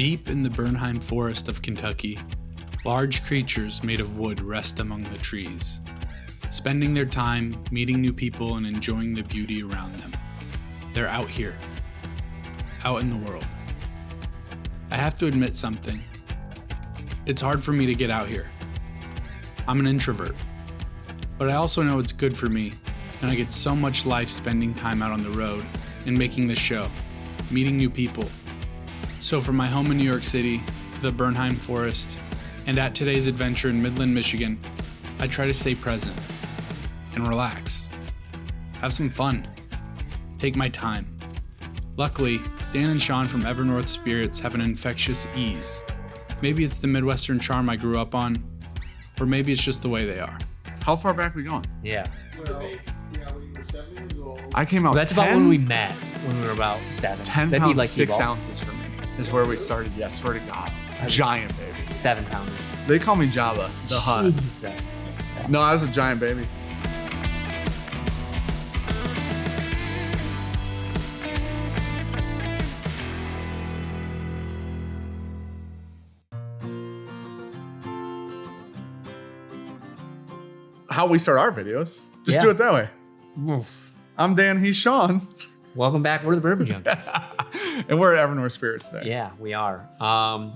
Deep in the Bernheim forest of Kentucky, large creatures made of wood rest among the trees, spending their time meeting new people and enjoying the beauty around them. They're out here, out in the world. I have to admit something. It's hard for me to get out here. I'm an introvert, but I also know it's good for me, and I get so much life spending time out on the road and making this show, meeting new people. So from my home in New York City to the Bernheim Forest, and at today's adventure in Midland, Michigan, I try to stay present and relax. Have some fun. Take my time. Luckily, Dan and Sean from EverNorth Spirits have an infectious ease. Maybe it's the Midwestern charm I grew up on, or maybe it's just the way they are. How far back we going? Yeah. Well, when you were 7 years old. I came out. Well, that's 10, about when we met, when we were about 7. 10 That'd pounds, be like 6 T-ball. ounces for me is where we started. Yeah, swear to God. Giant baby. 7 pounds. They call me Jabba, the Hutt. Jesus. No, I was a giant baby. How we start our videos. Just Yeah. do it that way. Oof. I'm Dan, he's Sean. Welcome back. We're the Bourbon Junkies. And we're at EverNorth Spirits today. Yeah, we are.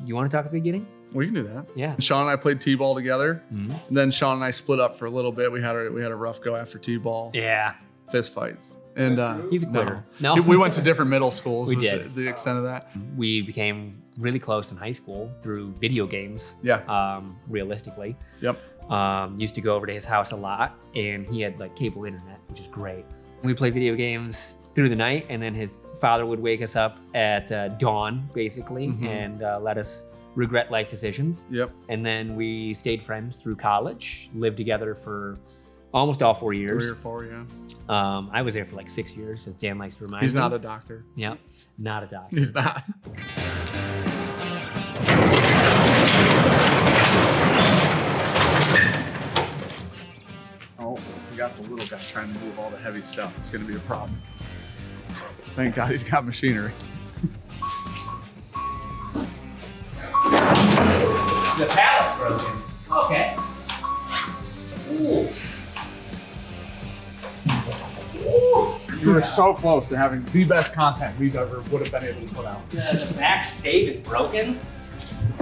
You want to talk at the beginning? We can do that. Yeah. Sean and I played T-ball together. Mhm. And then Sean and I split up for a little bit. We had a rough go after T-ball. Yeah. Fist fights. And He's a quitter. No. We went to different middle schools. We was did. The extent of that. We became really close in high school through video games. Yeah. Realistically. Yep. Used to go over to his house a lot, and he had like cable internet, which is great. We played video games through the night, and then his father would wake us up at dawn, basically, Mhm. and let us regret life decisions. Yep. And then we stayed friends through college, lived together for almost all 4 years. 3 or 4, yeah. I was there for like 6 years, as Dan likes to remind He's me. not a doctor. Yeah, not a doctor. He's not. Oh, we got the little guy trying to move all the heavy stuff. It's going to be a problem. Thank God he's got machinery. The pallet's broken. Okay. Ooh. You were so close to having the best content we've ever would have been able to put out. The back stave is broken,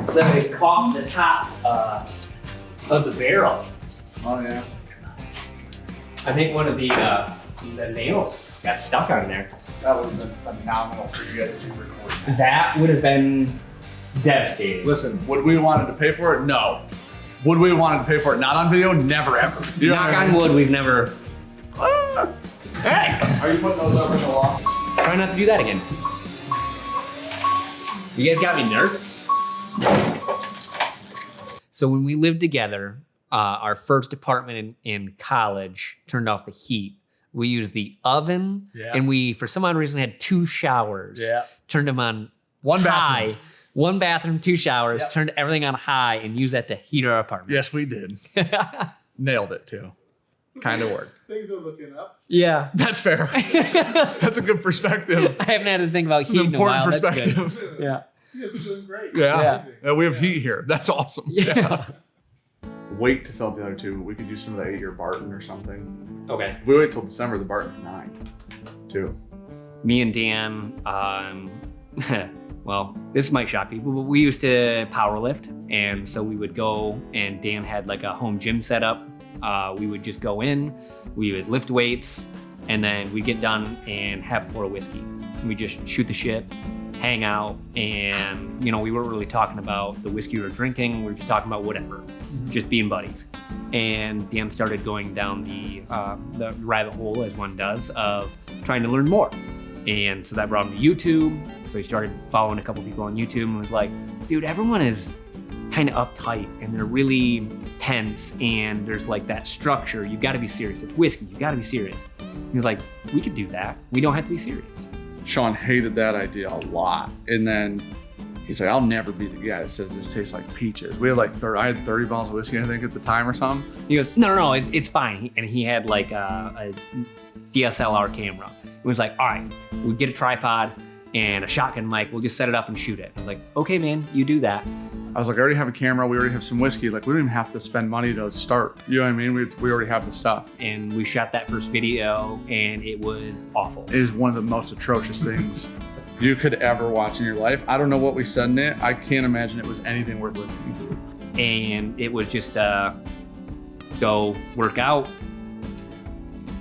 so it caught the top of the barrel. Oh, yeah. I think one of the nails got stuck on there. That would have been phenomenal for you guys to record. That would have been devastating. Listen, would we wanted to pay for it? No. Would we wanted to pay for it not on video? Never, ever. You know Knock what I on mean? wood, we've never. Ah! Hey! Are you putting those over the wall? Try not to do that again. You guys got me nervous. So when we lived together, our first apartment in college turned off the heat. We used the oven, and we, for some odd reason, had 2 showers. Yeah. Turned them on One high. bathroom. 1 bathroom, 2 showers. Yep. Turned everything on high and used that to heat our apartment. Yes, we did. Nailed it, too. Kind of worked. Things are looking up. Yeah. That's fair. That's a good perspective. I haven't had to think about It's heat an in a while. important That's good. perspective. Yeah. You guys are doing great. Yeah. Yeah, we have heat here. That's awesome. Yeah. Wait to fill the other 2. We could do some of the 8-year Barton or something. Okay. If we wait till December, the Barton's 9, too. Me and Dan, well, this might shock people, but we used to power lift. And so we would go, and Dan had like a home gym set up. We would just go in, we would lift weights, and then we'd get done and have a pour of whiskey. And we just shoot the shit, hang out, and we weren't really talking about the whiskey we were drinking. We were just talking about whatever, just being buddies. And Dan started going down the rabbit hole, as one does, of trying to learn more. And so that brought him to YouTube. So he started following a couple people on YouTube and was like, dude, everyone is kind of uptight and they're really tense and there's like that structure. You've got to be serious. It's whiskey. You've got to be serious. He was like, we could do that. We don't have to be serious. Sean hated that idea a lot. And then he's like, I'll never be the guy that says this tastes like peaches. We had like, I had 30 bottles of whiskey, I think, at the time or something. He goes, no, it's fine. And he had like a DSLR camera. It was like, all right, we get a tripod, and a shotgun mic. We'll just set it up and shoot it. I'm like, okay, man, you do that. I was like, I already have a camera. We already have some whiskey. Like, we don't even have to spend money to start. You know what I mean? We already have the stuff. And we shot that first video, and it was awful. It is one of the most atrocious things you could ever watch in your life. I don't know what we said in it. I can't imagine it was anything worth listening to. And it was just go work out,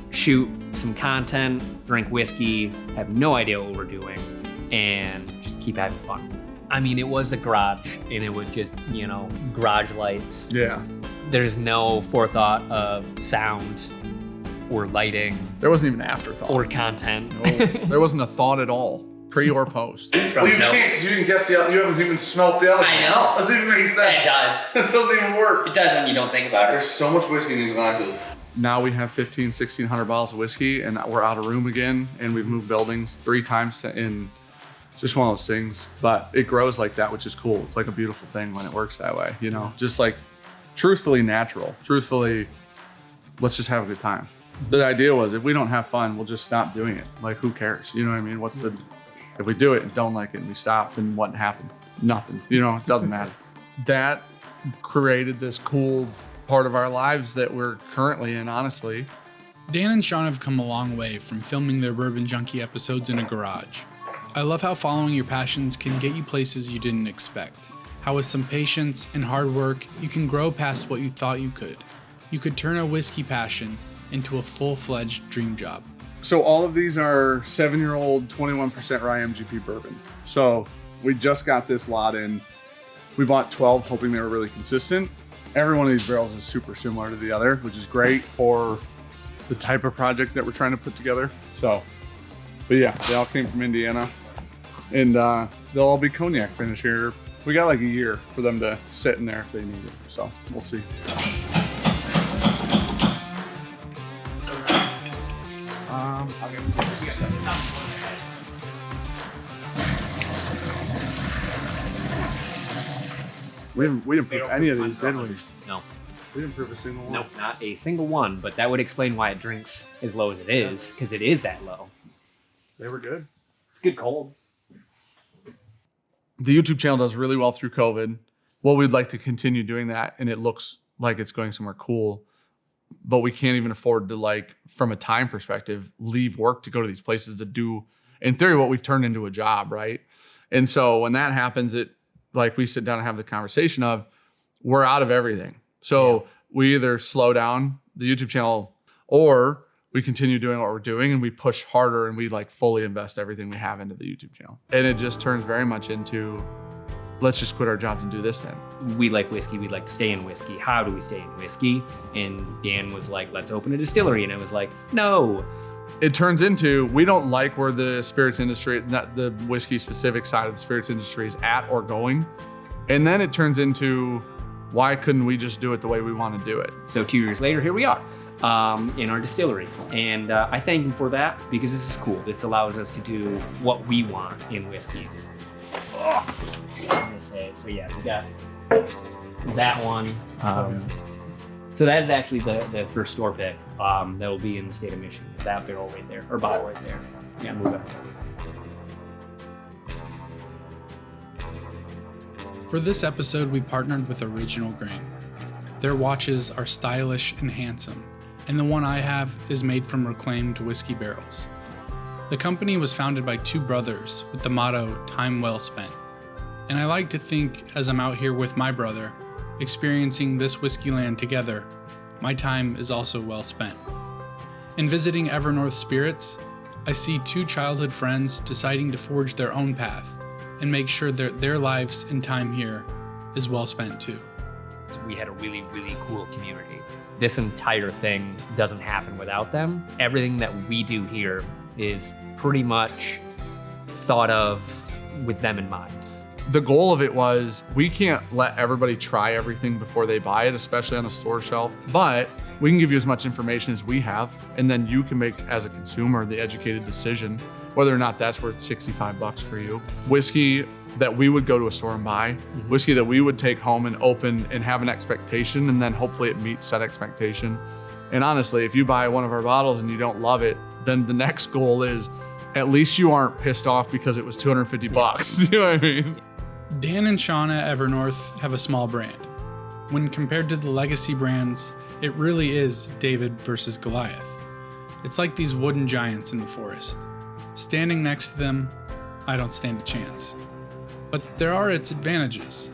shoot some content, drink whiskey, have no idea what we're doing, and just keep having fun. I mean, it was a garage, and it was just, you know, garage lights. Yeah. There's no forethought of sound or lighting. There wasn't even an afterthought. Or content. No, there wasn't a thought at all, pre or post. Well, you can't, because you didn't guess the other, you haven't even smelt the other I one. know. Doesn't even make sense. It does. It doesn't even work. It does when you don't think about it. There's so much whiskey in these glasses. Now we have 1,600 bottles of whiskey, and we're out of room again, and we've moved buildings 3 times in just one of those things. But it grows like that, which is cool. It's like a beautiful thing when it works that way, you know, just like truthfully natural, truthfully, let's just have a good time. The idea was, if we don't have fun, we'll just stop doing it. Like, who cares? You know what I mean? If we do it and don't like it and we stop, then what happened? Nothing, you know, it doesn't matter. That created this cool part of our lives that we're currently in, honestly. Dan and Sean have come a long way from filming their Bourbon Junkie episodes in a garage. I love how following your passions can get you places you didn't expect. How with some patience and hard work, you can grow past what you thought you could. You could turn a whiskey passion into a full-fledged dream job. So all of these are 7-year-old 21% rye MGP bourbon. So we just got this lot in. We bought 12 hoping they were really consistent. Every one of these barrels is super similar to the other, which is great for the type of project that we're trying to put together. So, but yeah, they all came from Indiana, and they'll all be cognac finish here. We got like a year for them to sit in there if they need it. So we'll see. I'll give it to you just a second. We didn't prove any of these, did we? No. We didn't prove a single one. Nope, not a single one, but that would explain why it drinks as low as it is, because it is that low. They were good. It's good cold. The YouTube channel does really well through COVID. Well, we'd like to continue doing that, and it looks like it's going somewhere cool, but we can't even afford to, like, from a time perspective, leave work to go to these places to do, in theory, what we've turned into a job, right? And so when that happens, like, we sit down and have the conversation of, we're out of everything. So we either slow down the YouTube channel, or we continue doing what we're doing and we push harder and we like fully invest everything we have into the YouTube channel. And it just turns very much into, let's just quit our jobs and do this then. We like whiskey, we'd like to stay in whiskey. How do we stay in whiskey? And Dan was like, let's open a distillery. And I was like, no. It turns into, we don't like where the spirits industry, not the whiskey specific side of the spirits industry is at or going. And then it turns into, why couldn't we just do it the way we want to do it? So 2 years later, here we are in our distillery. And I thank him for that, because this is cool. This allows us to do what we want in whiskey. So yeah, we got that one. So that is actually the first store pick that will be in the state of Michigan. That barrel right there, or bottle right there. Yeah, move it. For this episode, we partnered with Original Grain. Their watches are stylish and handsome, and the one I have is made from reclaimed whiskey barrels. The company was founded by 2 brothers with the motto, "Time well spent." And I like to think, as I'm out here with my brother, experiencing this Whiskeyland together, my time is also well spent. In visiting EverNorth Spirits, I see 2 childhood friends deciding to forge their own path and make sure that their lives and time here is well spent too. We had a really, really cool community. This entire thing doesn't happen without them. Everything that we do here is pretty much thought of with them in mind. The goal of it was, we can't let everybody try everything before they buy it, especially on a store shelf, but we can give you as much information as we have, and then you can make, as a consumer, the educated decision whether or not that's worth $65 for you. Whiskey that we would go to a store and buy, whiskey that we would take home and open and have an expectation, and then hopefully it meets that expectation. And honestly, if you buy one of our bottles and you don't love it, then the next goal is, at least you aren't pissed off because it was 250 bucks. You know what I mean? Dan and Sean at EverNorth have a small brand. When compared to the legacy brands, it really is David versus Goliath. It's like these wooden giants in the forest. Standing next to them, I don't stand a chance. But there are its advantages.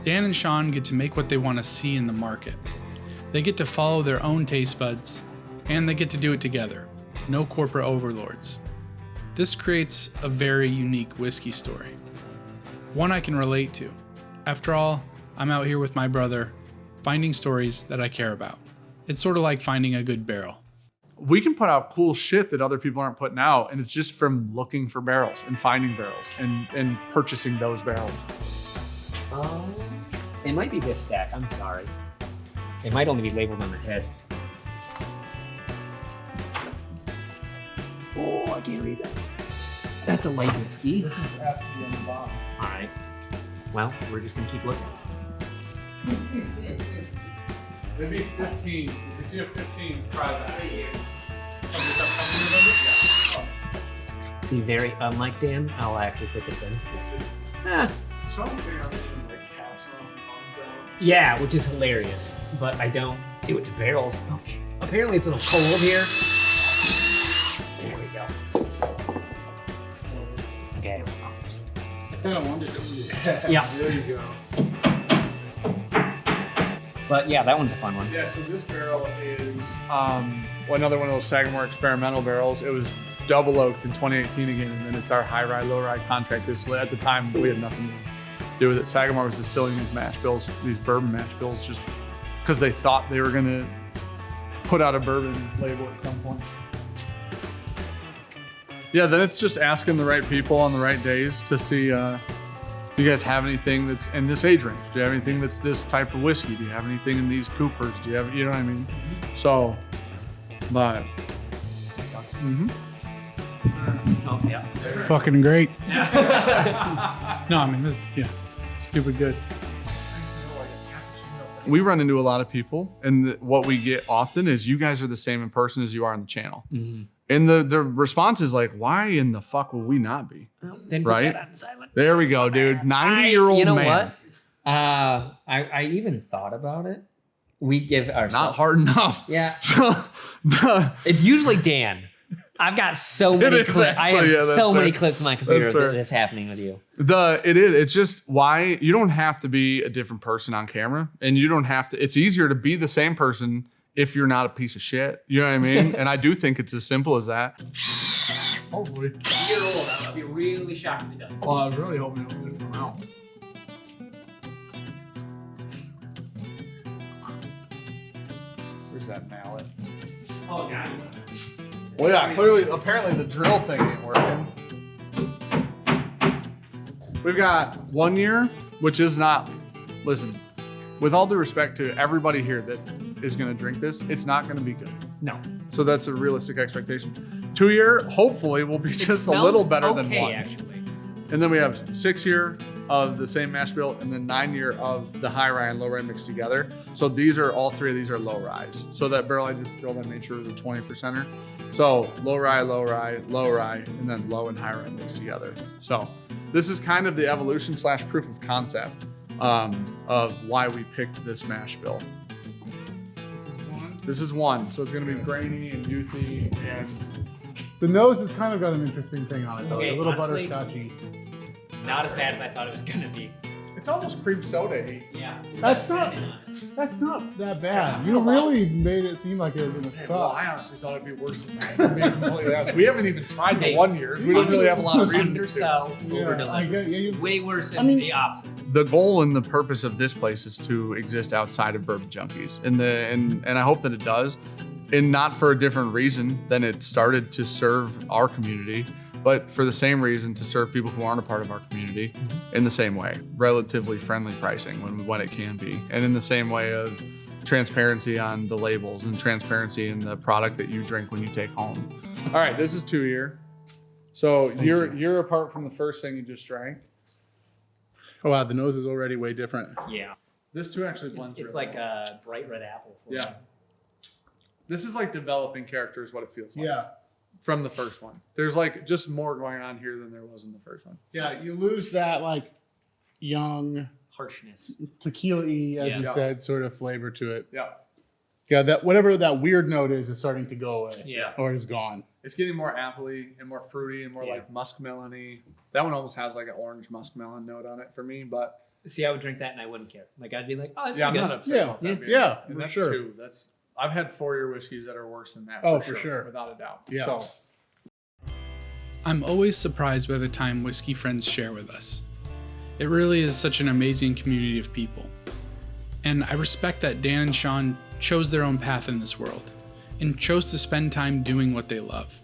Dan and Sean get to make what they want to see in the market. They get to follow their own taste buds, and they get to do it together. No corporate overlords. This creates a very unique whiskey story. One I can relate to. After all, I'm out here with my brother, finding stories that I care about. It's sort of like finding a good barrel. We can put out cool shit that other people aren't putting out, and it's just from looking for barrels and finding barrels and purchasing those barrels. It might be this stack. I'm sorry. It might only be labeled on the head. Oh, I can't read that. That's a light whiskey. This is have to be on the bottom. All right. Well, we're just gonna keep looking. Maybe 15. If you see a 15, try that. See, very unlike Dan, I'll actually put this in. Yeah, which is hilarious, but I don't do it to barrels. Okay. Apparently it's a little cold here. There we go. Okay. Yeah. There you go. But yeah, that one's a fun one. Yeah, so this barrel is another one of those Sagamore experimental barrels. It was double oaked in 2018 again, and then it's our high rye, low rye contract. At the time, we had nothing to do with it. Sagamore was distilling these mash bills, these bourbon mash bills, just because they thought they were gonna put out a bourbon label at some point. Yeah, then it's just asking the right people on the right days to see, do you guys have anything that's in this age range? Do you have anything that's this type of whiskey? Do you have anything in these Coopers? Do you have, you know what I mean? So, but. Oh, yeah. It's fucking great. No, I mean, this, yeah, stupid good. We run into a lot of people, and what we get often is you guys are the same in person as you are on the channel. Mm-hmm. And the response is like, why in the fuck will we not be? Then right? There we go, dude. 90-year-old You know man. what? I even thought about it. We give ourselves Not hard enough. Yeah. So It's usually Dan. I've got so many is clips. I have actually, yeah, that's so many fair. clips on my computer That's fair. that's happening with you. It's just why you don't have to be a different person on camera, and you don't have to. It's easier to be the same person if you're not a piece of shit. You know what I mean? And I do think it's as simple as that. Hopefully. A year old, I'll be really shocked if it doesn't. Well, I was really hoping it would come out. Where's that mallet? Oh, yeah. Well, yeah, clearly, apparently the drill thing ain't working. We've got 1 year, which is not, listen, with all due respect to everybody here that is going to drink this, it's not going to be good. No. So that's a realistic expectation. 2 year, hopefully, will be just a little better than one. Actually. And then we have 6 year of the same mash bill, and then 9 year of the high rye and low rye mixed together. So all three of these are low ryes. So that barrel I just drilled, I made sure it was a 20%er. So low rye, and then low and high rye mixed together. So this is kind of the evolution / proof of concept of why we picked this mash bill. This is one. So it's going to be grainy and youthy, and The nose has kind of got an interesting thing on it, though. Okay, a little honestly, butterscotchy. Not as bad as I thought it was gonna be. it's almost cream soda-y. Yeah. That's not that bad. You really made it seem like it was gonna Well, suck. I honestly thought it'd be worse than that. To be completely honest. We haven't even tried the Hey, 1 years. We don't really have a lot of reasons to. Undersell, Yeah, over I deliver. get you. Way worse than I mean- the opposite. The goal and the purpose of this place is to exist outside of Bourbon Junkies, and I hope that it does, and not for a different reason than it started to serve our community, but for the same reason to serve people who aren't a part of our community in the same way, relatively friendly pricing when it can be, and in the same way of transparency on the labels and transparency in the product that you drink when you take home. All right, this is 2 year. So you're apart from the first thing you just drank. Oh wow, the nose is already way different. Yeah. This two actually blends. It's really like well. a bright red apple. Yeah. This is like developing character is what it feels like. Yeah. from the first one. There's like just more going on here than there was in the first one. Yeah, you lose that like young Harshness. tequila-y, as Yeah. you said, sort of flavor to it. Yeah. Yeah, that whatever that weird note is starting to go away. Yeah. Or is gone. It's getting more appley and more fruity and more Yeah. like muskmelon-y. That one almost has like an orange muskmelon note on it for me, but See, I would drink that and I wouldn't care. Like I'd be like, oh, it's yeah, I'm pretty not good. upset Yeah. about that beer. Yeah, And for that's sure. two. I've had 4-year whiskeys that are worse than that. Oh, for sure. Without a doubt. Yeah. So I'm always surprised by the time whiskey friends share with us. It really is such an amazing community of people. And I respect that Dan and Sean chose their own path in this world and chose to spend time doing what they love.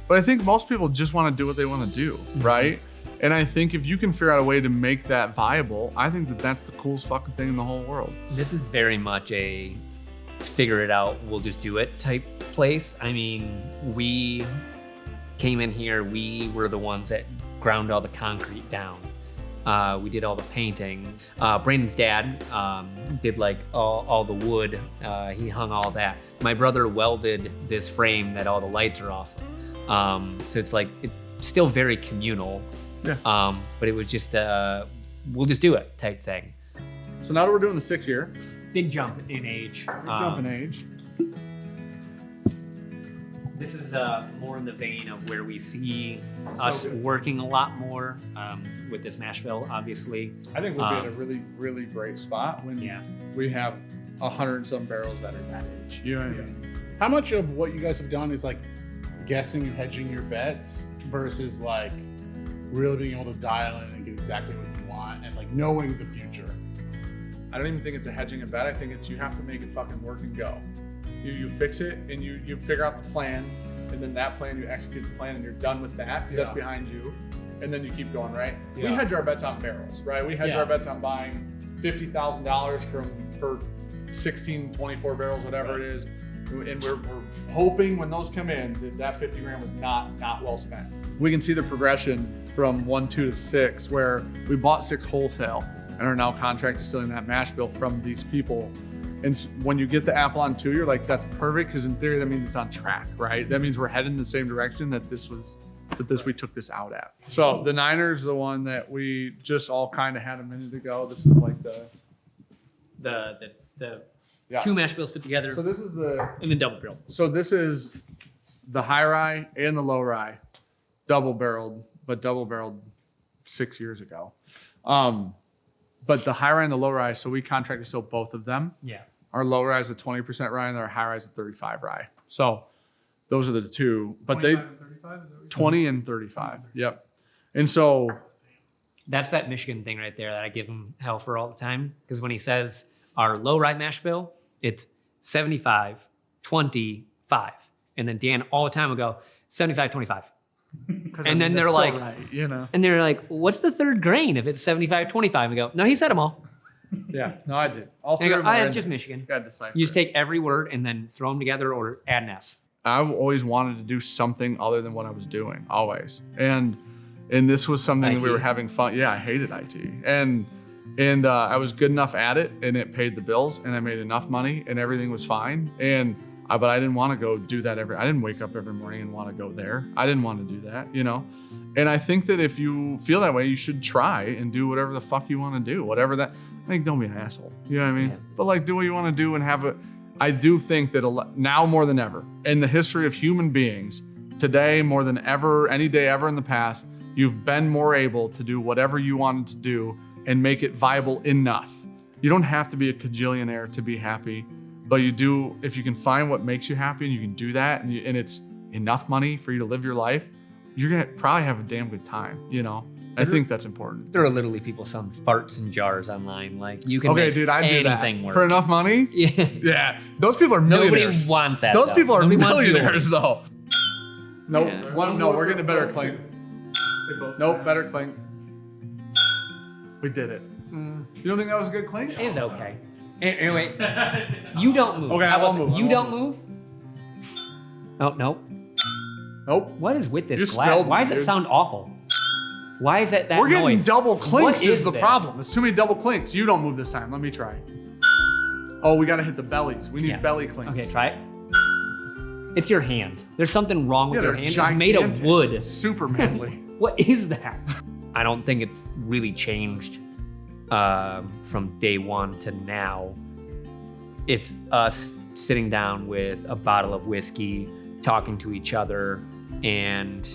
But I think most people just want to do what they want to do, right? And I think if you can figure out a way to make that viable, I think that that's the coolest fucking thing in the whole world. This is very much a figure it out, we'll just do it type place. I mean, we came in here, we were the ones that ground all the concrete down. We did all the painting. Brandon's dad did like all the wood. He hung all that. My brother welded this frame that all the lights are off. So it's like, it's still very communal. Yeah. But it was just, we'll just do it type thing. So now that we're doing the 6 year, Big jump in age. jump in age. This is more in the vein of where we see us good. working a lot more with this mash bill, obviously. I think we'll be at a really, really great spot when Yeah. we have 100 and some barrels that are that age. You know what I mean? How much of what you guys have done is like guessing and hedging your bets versus like really being able to dial in and get exactly what you want and like knowing the future? I don't even think it's a hedging a bet. I think it's you have to make it fucking work and go. You fix it and you figure out the plan, and then that plan you execute the plan and you're done with that because that's Yeah. behind you, and then you keep going, right? We Yeah. hedge our bets on barrels, right? We hedge Yeah. our bets on buying $50,000 for 16, 24 barrels, whatever it is, and we're hoping when those come in that 50 grand was not well spent. We can see the progression from 1, 2 to 6, where we bought 6 wholesale and are now contract distilling that mash bill from these people. And when you get the apple on 2, you're like, that's perfect, because in theory that means it's on track, right? That means we're heading in the same direction that we took this out at. So the Niner's the one that we just all kind of had a minute ago. This is like the yeah. Two mash bills put together, So this is and then double barrel. So this is the high rye and the low rye, double barreled 6 years ago. But the high rye and the low rye, so we contract to sell both of them. Yeah. Our low rye is a 20% rye and our high rye is a 35 rye. So those are the two, but they 20 and 35. Yep. And so That's that Michigan thing right there that I give him hell for all the time. Because when he says our low rye mash bill, it's 75, 25. And then Dan all the time will go 75, 25. And then they're like, right, you know. and they're like, what's the third grain if it's 75, 25? And we go, no, he said them all. Yeah, no, I did. All And I three go, of oh, them are it's in just there. Michigan. Gotta decipher. You just take every word and then throw them together or add an S. I've always wanted to do something other than what I was doing, always. And this was something that we IT. were having fun. Yeah, I hated IT. And I was good enough at it, and it paid the bills, and I made enough money, and everything was fine. But I didn't want to go do that I didn't wake up every morning and want to go there. I didn't want to do that, you know? And I think that if you feel that way, you should try and do whatever the fuck you want to do, whatever that, like, don't be an asshole. You know what I mean? Yeah. But like, do what you want to do and have it. I do think that now more than ever, in the history of human beings, today more than ever, any day ever in the past, you've been more able to do whatever you wanted to do and make it viable enough. You don't have to be a cajillionaire to be happy, but you do, if you can find what makes you happy and you can do that, and it's enough money for you to live your life, you're gonna probably have a damn good time, you know? I think that's important. There are literally people selling farts in jars online. Like you can Okay, make dude, I do that. anything work. For enough money? Yeah. Yeah, those people are Nobody millionaires. wants that. Those though. people are Nobody wants millionaires, yours. though. Nope. Yeah. No, we're getting a better clink. Nope, better clink. We did it. You don't think that was a good clink? It's okay. Anyway, you don't move. Okay, I How won't about move. You I don't won't move? Oh, nope. Nope. What is with this You glass? spilled Why me, does it dude. sound awful? Why is that We're getting noise? double clinks What is the this? problem. It's too many double clinks. You don't move this time. Let me try. Oh, we gotta hit the bellies. We need Yeah. belly clinks. Okay, try it. It's your hand. There's something wrong with your they're hand. It's made of gigantic. wood. Super manly. What is that? I don't think it's really changed from day one to now. It's us sitting down with a bottle of whiskey, talking to each other, and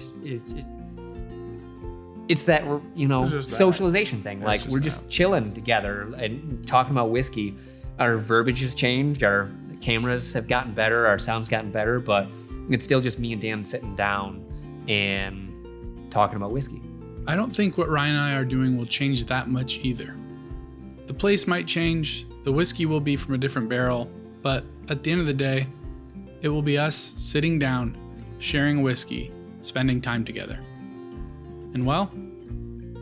it's that, you know, It's just that. socialization thing. It's Like just we're that. just chilling together and talking about whiskey. Our verbiage has changed. Our cameras have gotten better. Our sound's gotten better, but it's still just me and Dan sitting down and talking about whiskey. I don't think what Ryan and I are doing will change that much either. The place might change, the whiskey will be from a different barrel, but at the end of the day, it will be us sitting down, sharing whiskey, spending time together. And well,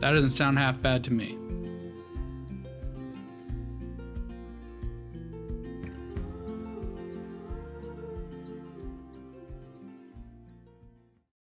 that doesn't sound half bad to me.